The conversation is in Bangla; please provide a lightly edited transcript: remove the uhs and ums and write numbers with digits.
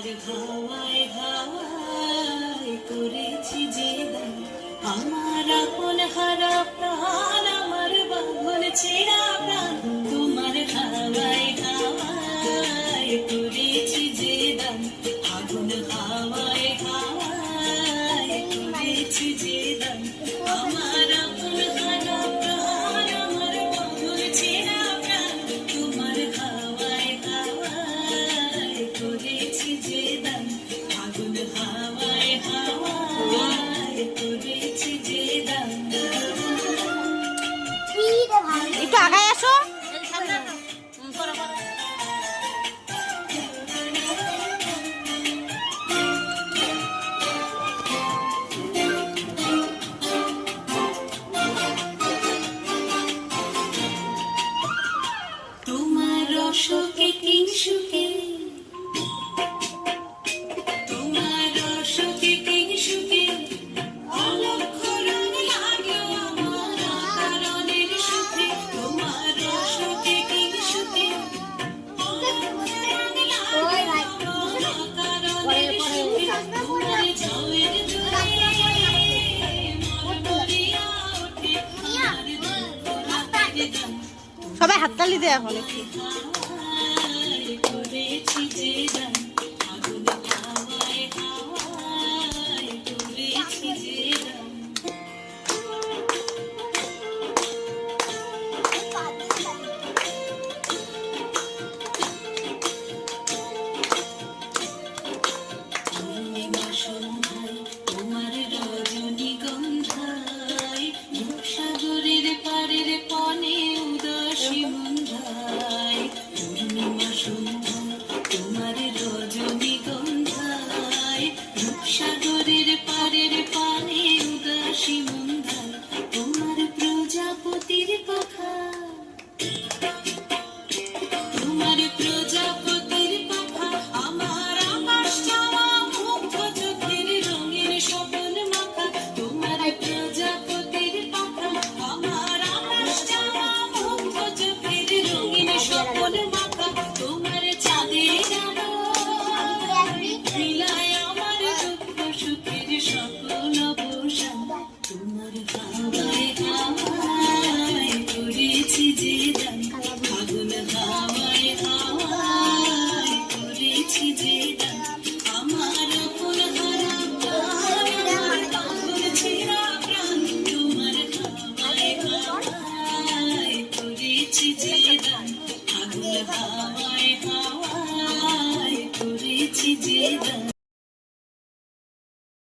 হাওয়ায় হাওয়ায় করেছি যে দান, আমার আপন হারা প্রাণ, আমার বাঁধন ছেঁড়া প্রাণ, তোমার হাওয়ায় হাওয়ায় করেছি যে দান, আগুন হাওয়ায় হাওয়ায় করেছি যে দান, আমার আপন হারা প্রাণ, আমার বাঁধন ছেঁড়া প্রাণ, তোমার হাওয়ায় হাওয়ায় করেছি যে দান, আগুন হাওয়ায় হাওয়ায় করেছি যে দান। একটু আগায় আসো। তোমার রসকে কিংসুকে, তোমার রসকে কিংসুকে, অলক্ষ্য রং লাগলো আমার অকারণের সুখে, তোমার রসকে কিংসুকে, অলক্ষ্য রং লাগলো আমার অকারণের সুখে, তোমার ঝাউয়ের দোলে মন ভরিয়া ওঠে, আমার দুঃখ রাতের গান। সবাই হাততালি দেয়া হলে করেছি যে দান, আগুন হাওয়ায় হাওয়ায় করেছি যে দান। পূর্ণিমা সন্ধ্যায় তোমার রজনীগন্ধায়, রূপসাগরের পাড়ের পনে উদাসী মন্ধায়, পূর্ণিমা সন্ধ্যায় তোমার রজনীগন্ধায়, রূপসাগরের পাড়ের পানে উদাসী মন্ধায়, তোমার প্রজাপতির পাখা, তোমার প্রজাপতির পাখা, আমার আকাশ চাওয়া মুগ্ধ চোখের রঙের স্বপন মাখা, তোমার প্রজাপতির পাখা, আমার আকাশ চাওয়া মুগ্ধ চোখের রঙের স্বপন মাখা, তোমার চাঁদের আলো মিলায় আমার দুঃখ সুখের সকল অবসান, তোমার হাওয়ায় হাওয়ায় করেছি যে দান, আগুন হাওয়ায় হাওয়ায় করেছি যে দান, আমার আপন হারা প্রাণ, আমার বাঁধন ছেঁড়া প্রাণ, তোমার হাওয়ায় হাওয়ায় করেছি যে দান, আগুন হাওয়ায় হাওয়ায় করেছি যে দান।